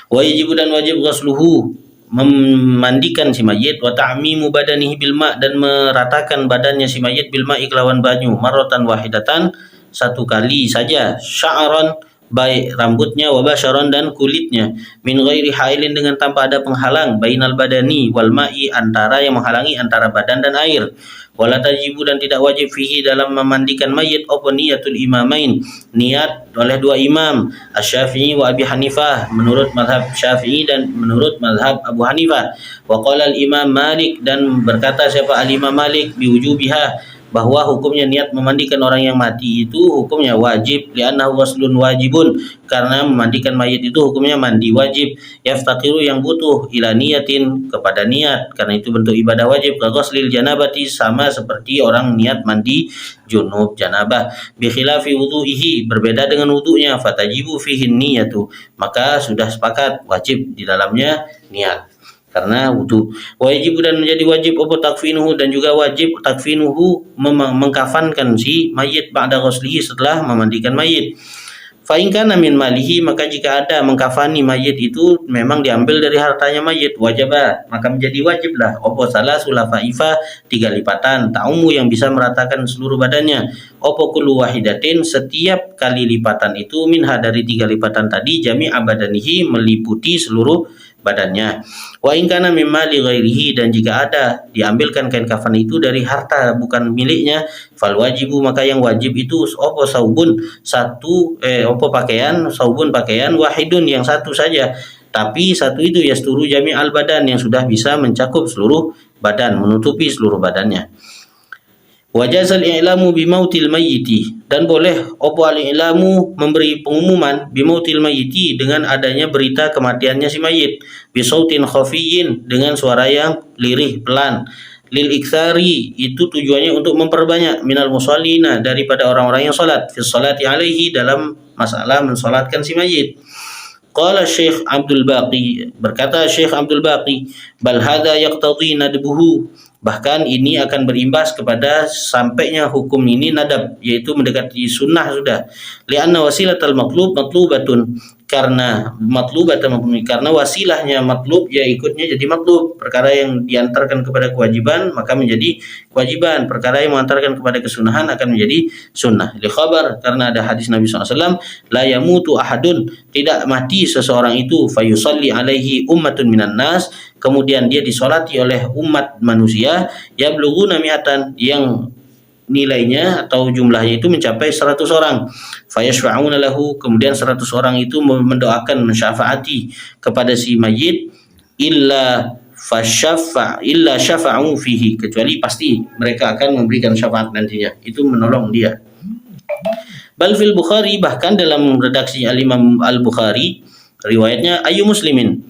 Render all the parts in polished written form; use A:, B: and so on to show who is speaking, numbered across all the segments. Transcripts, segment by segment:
A: Wa yajibu dan wajib ghusluhu, memandikan si mayit, wa ta'mimu badanihi bil ma', dan meratakan badannya si mayit bil ma'i kelawan banyu, marratan wahidatan, satu kali saja, sya'ran, baik rambutnya, wa basyaran, dan kulitnya, min ghairi hailin, dengan tanpa ada penghalang, bainal badani wal ma'i, antara yang menghalangi antara badan dan air. Wala tajibu, dan tidak wajib fihi, dalam memandikan mayit, apa niyatul imamain, niat oleh dua imam, Asy-Syafi'i wa Abi Hanifah, menurut mazhab Syafi'i dan menurut mazhab Abu Hanifah. Wa qala al-Imam Malik, dan berkata siapa al-Imam Malik, biwujubiha, bahwa hukumnya niat memandikan orang yang mati itu hukumnya wajib, li'annahu ghuslun wajibun, karena memandikan mayit itu hukumnya mandi wajib, yaftaqiru, yang butuh, ila niyatin, kepada niat, karena itu bentuk ibadah wajib, ka ghuslil janabati, sama seperti orang niat mandi junub janabah, bi khilafi wudu'ihi, berbeda dengan wudunya, fatajibu fihi niyatu, maka sudah sepakat wajib di dalamnya niat karena wudu. Wajib, dan menjadi wajib apa takfinuhu, dan juga wajib takfinuhu, mengkafankan si mayit, ba'da ghuslihi, setelah memandikan mayit. Fa in kana min malihi, maka jika ada mengkafani mayit itu memang diambil dari hartanya mayit, wajibah, maka menjadi wajiblah opo salah sulafaifa, 3 lipatan, ta'umu, yang bisa meratakan seluruh badannya, opo kullu wahidatin, setiap kali lipatan itu, minha, dari 3 lipatan tadi, jami'a badanihi, meliputi seluruh badannya. Wa in kana mimma li ghairihi, dan jika ada diambilkan kain kafan itu dari harta bukan miliknya, fal wajibu, maka yang wajib itu opo saubun, satu opo pakaian, saubun pakaian, wahidun, yang satu saja, tapi satu itu yasturu jami'al badan, yang sudah bisa mencakup seluruh badan, menutupi seluruh badannya. Wajazal i'lamu bimautil mayyiti, dan boleh opo al-i'lamu, memberi pengumuman, bimautil mayyiti, dengan adanya berita kematiannya si mayit, bisautin khafiyyin, dengan suara yang lirih pelan, lil iktsari, itu tujuannya untuk memperbanyak, minal musallina, daripada orang-orang yang salat, fi sholati alaihi, dalam masalah mensalatkan si mayit. Qala Syekh Abdul Baqi, berkata Syekh Abdul Baqi, bal hadza yaqtadi nadbuhu, bahkan ini akan berimbas kepada sampainya hukum ini nadab, yaitu mendekati sunnah sudah, li'anna wasilatal matlub matlubatun, karena karena wasilahnya matlub, ya ikutnya jadi matlub, perkara yang diantarkan kepada kewajiban maka menjadi kewajiban, perkara yang mengantarkan kepada kesunahan akan menjadi sunnah. Li khabar, karena ada hadis Nabi SAW, la yamutu ahadun, tidak mati seseorang itu, fayusalli alaihi ummatun minan nas, kemudian dia disolati oleh umat manusia, yablughuna mi'atan, yang nilainya atau jumlahnya itu mencapai 100 orang, fayashfa'una lahu, kemudian 100 orang itu mendoakan, mensyafaati kepada si mayit, illa syafa'u fihi, kecuali pasti mereka akan memberikan syafaat nantinya, itu menolong dia. Bal fil Bukhari, bahkan dalam redaksi al-Imam al-Bukhari, riwayatnya ayu muslimin,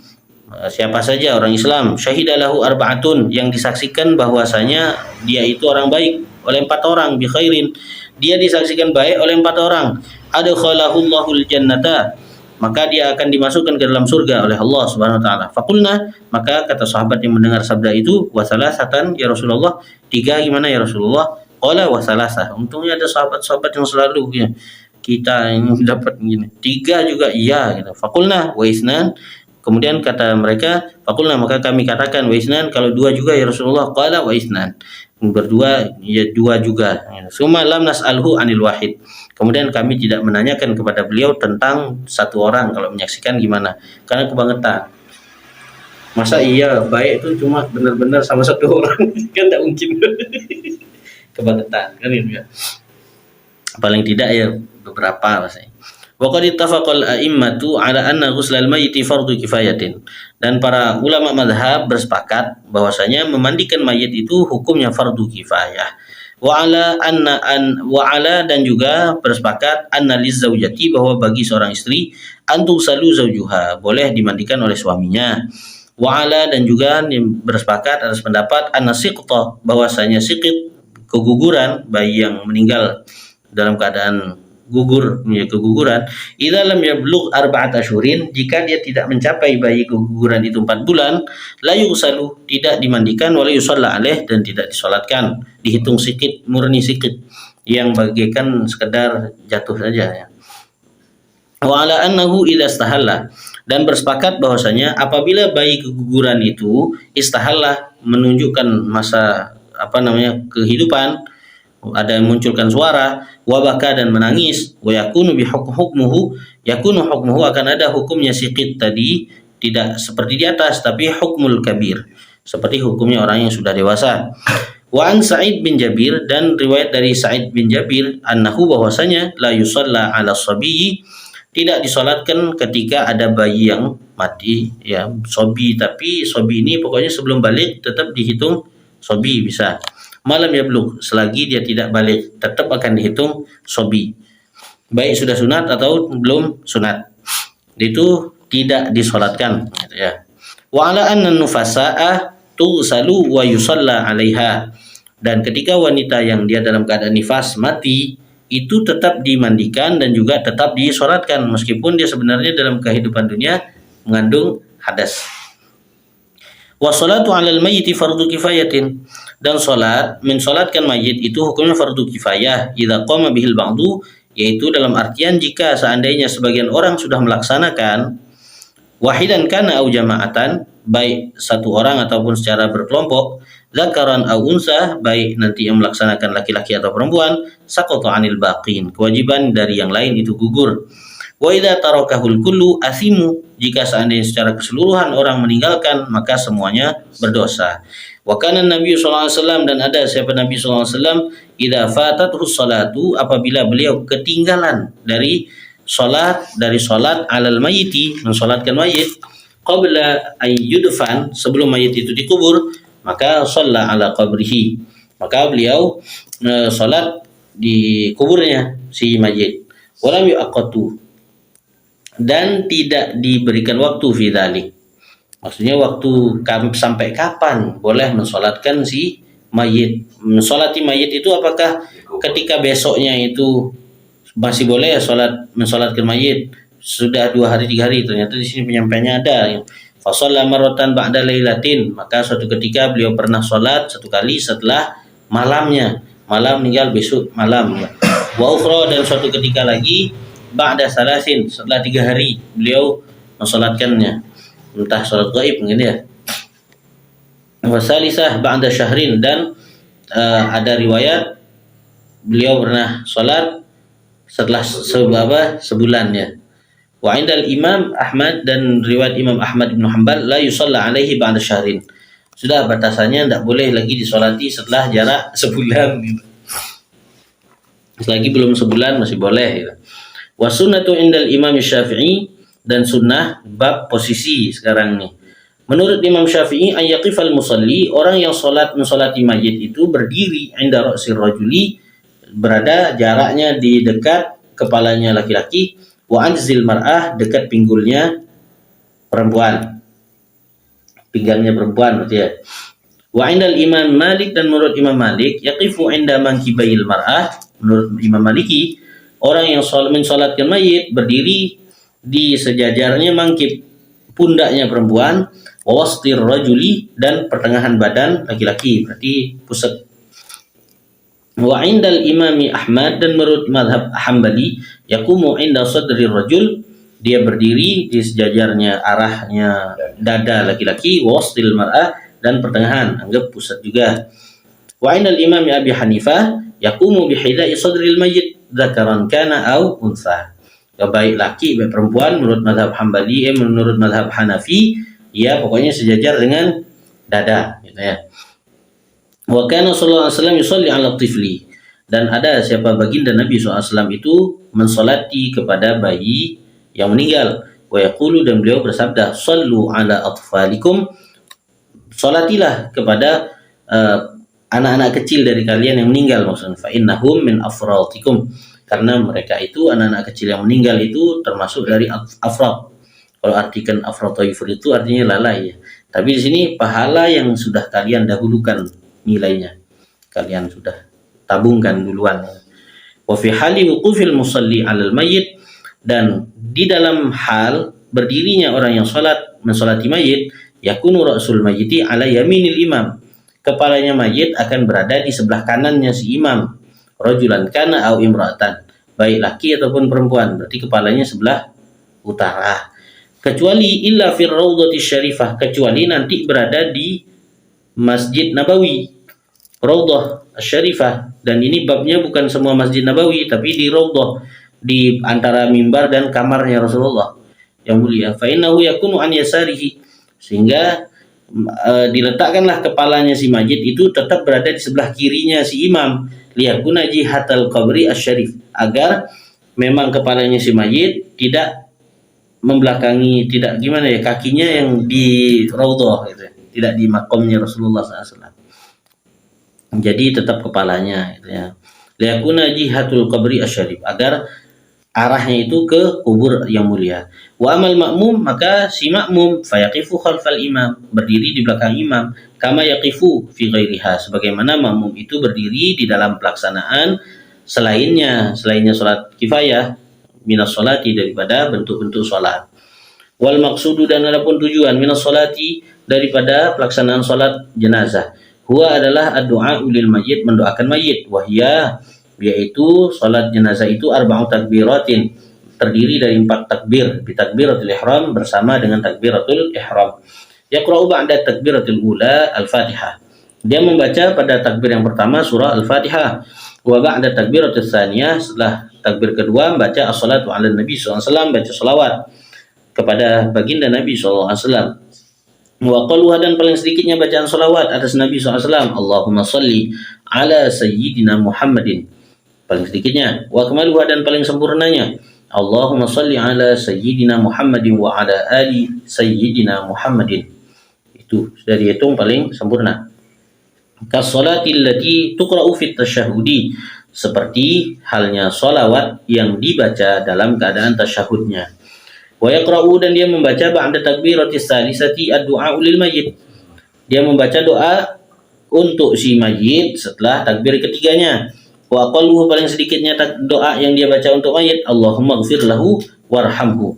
A: siapa saja orang Islam, syahidalahu arba'atun, yang disaksikan bahwasanya dia itu orang baik oleh 4 orang, bi khairin, dia disaksikan baik oleh 4 orang, adkhalahullahu jannata, maka dia akan dimasukkan ke dalam surga oleh Allah Subhanahu wa taala. Faqulna, maka kata sahabat yang mendengar sabda itu, wa salasatan ya Rasulullah, 3 gimana ya Rasulullah? Qala wa salasah, untungnya ada sahabat-sahabat yang selalu ya, kita yang dapat begini, 3 juga iya gitu. Faqulna wa isnan, kemudian kata mereka, faqulna, maka kami katakan, wa isnan, kalau 2 juga ya Rasulullah. Qala wa isnan, berdua ya 2 juga. Summa lam nas'alhu anil wahid, kemudian kami tidak menanyakan kepada beliau tentang 1 orang kalau menyaksikan gimana, karena kebangetan. Masa iya baik itu cuma benar-benar sama 1 orang kan tidak mungkin. Kebangetan kan itu ya. Paling tidak ya beberapa maksudnya. Wa qad ittafaqal a'immatu ala anna ghuslal mayyiti fardhu kifayatin, dan para ulama mazhab bersepakat bahwasanya memandikan mayit itu hukumnya fardu kifayah. Wa ala dan juga bersepakat anna lizaujati, bahwa bagi seorang istri, antu salu zaujuha, boleh dimandikan oleh suaminya. Wa ala dan juga bersepakat atas pendapat anna siqta, bahwasanya siqit, keguguran, bayi yang meninggal dalam keadaan gugur, keguguran, idza lam yablugh 4 asyhurin, jika dia tidak mencapai bayi keguguran itu 4 bulan, la yusalu, tidak dimandikan, wala yusalla alaih, dan tidak disolatkan, dihitung sikit, murni sikit, yang bagaikan sekedar jatuh saja ya. Wa ala annahu idza istahalla, dan bersepakat bahwasanya apabila bayi keguguran itu istahallah menunjukkan masa kehidupan, ada yang munculkan suara, wabaka dan menangis, wa yakunu hukmuhu akan ada hukumnya siqit tadi, tidak seperti di atas tapi hukmul kabir, seperti hukumnya orang yang sudah dewasa. Wa an Sa'id bin Jabir, dan riwayat dari Sa'id bin Jabir annahu bahwasanya la yusalla 'ala sabiyyi, tidak disolatkan ketika ada bayi yang mati, ya sobi, tapi sobi ini pokoknya sebelum balik tetap dihitung sobi bisa. Malam ya belum, selagi dia tidak balik tetap akan dihitung sobi, baik sudah sunat atau belum sunat, itu tidak disolatkan, ya. Wa ala anna nufasa'a tughsalu wa yusalla 'alaiha, dan ketika wanita yang dia dalam keadaan nifas mati itu tetap dimandikan dan juga tetap disolatkan meskipun dia sebenarnya dalam kehidupan dunia mengandung hadas. Wa salatu 'alal mayyiti fardu kifayatin, dan mensolatkan mayit itu hukumnya fardu kifayah idza qama bihil ba'du, yaitu dalam artian jika seandainya sebagian orang sudah melaksanakan, wahidan kana au jama'atan, baik satu orang ataupun secara berkelompok, zakaran au unsa, baik nanti yang melaksanakan laki-laki atau perempuan, saqata 'anil baqin, kewajiban dari yang lain itu gugur. Wa idza tarakahul kullu asimu, jika seandainya secara keseluruhan orang meninggalkan maka semuanya berdosa. Wa kana Nabi sallallahu alaihi wasallam, dan ada siapa Nabi sallallahu alaihi wasallam, idza fatathu salatu, apabila beliau ketinggalan dari salat alal mayiti, mensolatkan mayit, qabla ayyudfan, sebelum mayit itu dikubur, maka shalla ala qabrihi, maka beliau salat di kuburnya si mayit. Walam yu'aqatu, dan tidak diberikan waktu fi dzalik, maksudnya waktu sampai kapan boleh mensolatkan si mayit. Mensolati mayit itu apakah ketika besoknya itu masih boleh ya mensolatkan mayit, sudah 2 hari 3 hari, ternyata di sini penyampaiannya ada fa shalla marratan ba'da lailatin, maka suatu ketika beliau pernah sholat satu kali setelah malamnya, malam meninggal besok malam. Wa ukhra, dan suatu ketika lagi ba'da salasin, setelah 3 hari beliau mensolatkannya, entah sholat gaib mungkin ya. Wa salisah ba'da syahrin, dan ada riwayat beliau pernah sholat setelah sebulan ya. Wa indal Imam Ahmad, dan riwayat Imam Ahmad bin Hanbal, la yusalla alaihi ba'da syahrin, sudah batasannya tidak boleh lagi disolati setelah jarak sebulan gitu. Selagi belum sebulan masih boleh gitu. Wa sunnatu indal Imam Syafi'i, dan sunnah bab posisi sekarang nih. Menurut Imam Syafi'i, ayyaqifal musalli, orang yang mensolati mayit itu berdiri inda ra'sir rajuli, berada jaraknya di dekat kepalanya laki-laki, wa anzil mar'ah, dekat pinggulnya perempuan, pinggangnya perempuan berarti ya. Wa indal Imam Malik, dan menurut Imam Malik, yaqifu inda mankibail mar'ah, menurut Imam Maliki, orang yang mensolatkan mayit berdiri di sejajarnya mangkib, pundaknya perempuan, wa wastir rajuli, dan pertengahan badan laki-laki, berarti pusat. Wa indal Imami Ahmad, dan menurut mazhab Hambali, yaqumu inda sadri rajul, dia berdiri di sejajarnya arahnya dada laki-laki, wa wastil mar'ah, dan pertengahan, anggap pusat juga. Wa indal Imami Abi Hanifah, yaqumu bihidai sadril mayyit, dzakaran kana au unsa, baik laki baik perempuan, menurut mazhab Hambali, menurut mazhab Hanafi, ya pokoknya sejajar dengan dada gitu ya. Wa kana sallallahu alaihi wasallam yusalli 'ala tifli, dan ada siapa baginda Nabi SAW itu mensolati kepada bayi yang meninggal. Wa yaqulu, dan beliau bersabda, sallu 'ala atfalikum, solatilah kepada anak-anak kecil dari kalian yang meninggal, maksudnya fa innahum min afratikum, karena mereka itu anak-anak kecil yang meninggal itu termasuk dari afrat. Kalau artikan afratoifur itu artinya lalai ya. Tapi di sini pahala yang sudah kalian dahulukan nilainya, kalian sudah tabungkan duluan. Wa fi hali wuqufil musalli 'alal mayyit, dan di dalam hal berdirinya orang yang mensolati mayit, yakunu ra'sul mayyiti 'ala yaminil imam, kepalanya mayit akan berada di sebelah kanannya si imam, rajulan kana au imra'atan, baik laki ataupun perempuan, berarti kepalanya sebelah utara. kecuali illa fir raudhati syarifah, kecuali nanti berada di Masjid Nabawi, Raudhah Syarifah. Dan ini babnya bukan semua Masjid Nabawi, tapi di Raudhah, di antara mimbar dan kamarnya Rasulullah yang mulia. Fa innahu yakunu an yasarihi, sehingga diletakkanlah kepalanya si mayit itu tetap berada di sebelah kirinya si imam, liyakuna jihatal qabri asyarif, agar memang kepalanya si mayit tidak membelakangi, tidak gimana ya, kakinya yang di Raudhah gitu, tidak di makomnya Rasulullah SAW. Jadi tetap kepalanya gitu ya. Liyakuna jihatul qabri asyarif, agar arahnya itu ke kubur yang mulia. Wa amal makmum, maka si makmum fayaqifu khalfal imam, berdiri di belakang imam, kama yaqifu fi ghairiha, sebagaimana makmum itu berdiri di dalam pelaksanaan selainnya salat kifayah, minas salati, daripada bentuk-bentuk salat. Wal maqsudu, dan adapun tujuan minas salati, daripada pelaksanaan salat jenazah, huwa adalah ad-du'a lil mayyit, mendoakan mayit, wahya, yaitu salat jenazah itu arba'u takbiratin, terdiri dari 4 takbir, bi takbiratul ihram, bersama dengan takbiratul ihram. Yaqra'u ba'da takbiratul ula al-Fatihah, dia membaca pada takbir yang pertama surah Al-Fatihah. Wa ba'da takbiratul tsaniyah, setelah takbir kedua membaca as-salatu 'alan nabi sallallahu alaihi wasallam, baca selawat kepada baginda Nabi sallallahu alaihi wasallam. Wa qaluha, dan paling sedikitnya bacaan selawat atas Nabi sallallahu alaihi wasallam, Allahumma shalli ala sayyidina Muhammadin, paling sedikitnya. Wa kamaluha, dan paling sempurnanya, Allahumma shalli ala sayyidina Muhammadin wa ala ali sayyidina Muhammadin. Itu sudah dihitung paling sempurna. Kasolati allati tuqra'u fit tasyahudi, seperti halnya solawat yang dibaca dalam keadaan tasyahudnya. Wa yaqra'u, dan dia membaca ba'da takbiratis salisati ad-du'a lil mayyit, dia membaca doa untuk si mayit setelah takbir ketiganya. Wa aqalluhu, paling sedikitnya doa yang dia baca untuk mayit, Allahumma ighfir lahu warhamhu.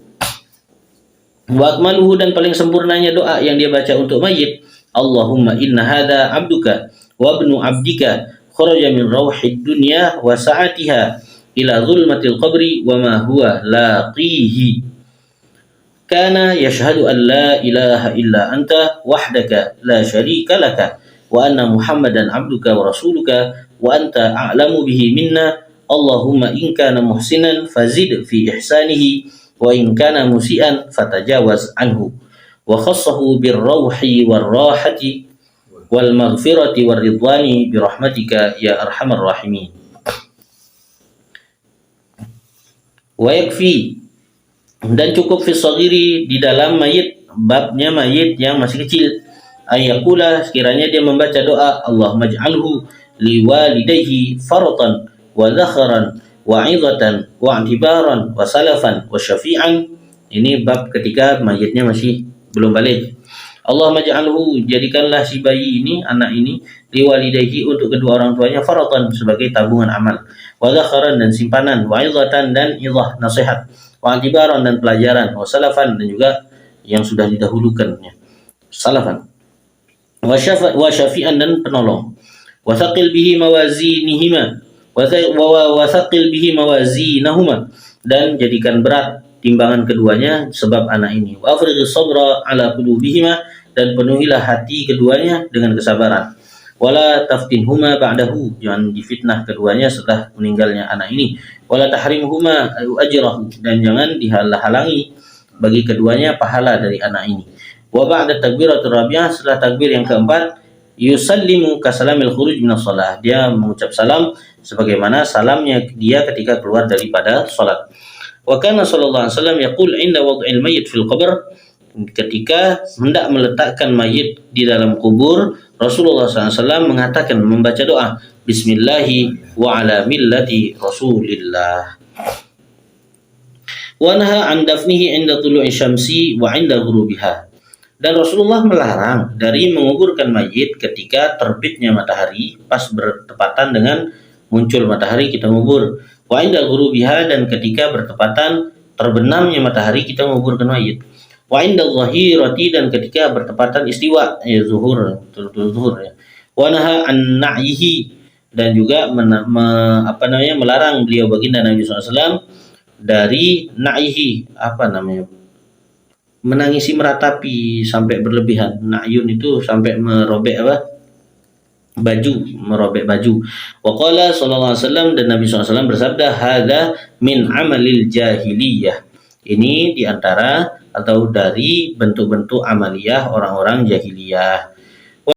A: Wa akmaluhu, dan paling sempurnanya doa yang dia baca untuk mayit, Allahumma inna hadha abduka wa ibnu abdika kharaja min rawhid dunya wa sa'atiha ila zulmatil qabri wa ma huwa laqihi, kana yashhadu an la ilaha illa anta wahdaka la syarika laka wa anna muhammadan abduka wa rasuluka wa anta a'lamu bihi minna, Allahumma in kana muhsinan fazid fi ihsanihi wa in kana musian fatajawaz anhu, wa khassahu birrawhi warrahati wal maghfirati warridwani birahmatika ya arhamar rahimin. Wa yakfi, dan cukup fi shaghiri, di dalam mayit, babnya mayit yang masih kecil, ayakula, sekiranya dia membaca doa, Allahumma ij'alhu liwalidayhi faratan wa zakharan wa 'idhatan wa 'tibaran wa salafan wa syafi'an. Ini bab ketika mayitnya masih belum balik. Allahumma ij'alhu, jadikanlah si bayi ini, anak ini, liwalidayhi, untuk kedua orang tuanya, faratan, sebagai tabungan amal, wa zakharan, dan simpanan, wa 'idhatan, dan idhah, nasihat, wa 'tibaran, dan pelajaran, wa salafan, dan juga yang sudah didahulukannya, salafan, wa syafi'an, dan penolong, wa thaqil bihi mawazinihima, wa thaqil bihi mawazinahuma, dan jadikan berat timbangan keduanya sebab anak ini, wa afrighis sabra ala qulubihima, dan penuhilah hati keduanya dengan kesabaran, wala taftinhuma ba'dahu, jangan difitnah keduanya setelah meninggalnya anak ini, wala tahrimhuma ajrahu, dan jangan dihalang-halangi bagi keduanya pahala dari anak ini. Wa ba'da takbiratul rabi'ah, setelah takbir yang keempat, yusallimu kasalamil khuruj minas shalah, dia mengucap salam sebagaimana salamnya dia ketika keluar daripada salat. Wa kana sallallahu alaihi wasallam yaqul inda wad'il mayyit fil qabr, ketika hendak meletakkan mayit di dalam kubur, Rasulullah SAW mengatakan, membaca doa, Bismillahi wa ala millati Rasulillah. Wa naha an dafnihi inda tulu'i syamsi wa inda ghurubiha, dan Rasulullah melarang dari menguburkan mayit ketika terbitnya matahari, pas bertepatan dengan muncul matahari kita ngubur, wa inda ghurubiha, dan ketika bertepatan terbenamnya matahari kita menguburkan mayit, wa inda dhahirati, dan ketika bertepatan istiwa, zuhur ya. Wa naha an na'yihi, dan juga melarang beliau baginda Nabi SAW dari na'yihi, menangisi meratapi sampai berlebihan. Na'yun itu sampai merobek baju, merobek baju. Wa qala sallallahu alaihi wasallam, dan Nabi SAW bersabda, hadza min amalil jahiliyah. Ini diantara atau dari bentuk-bentuk amaliyah orang-orang jahiliyah.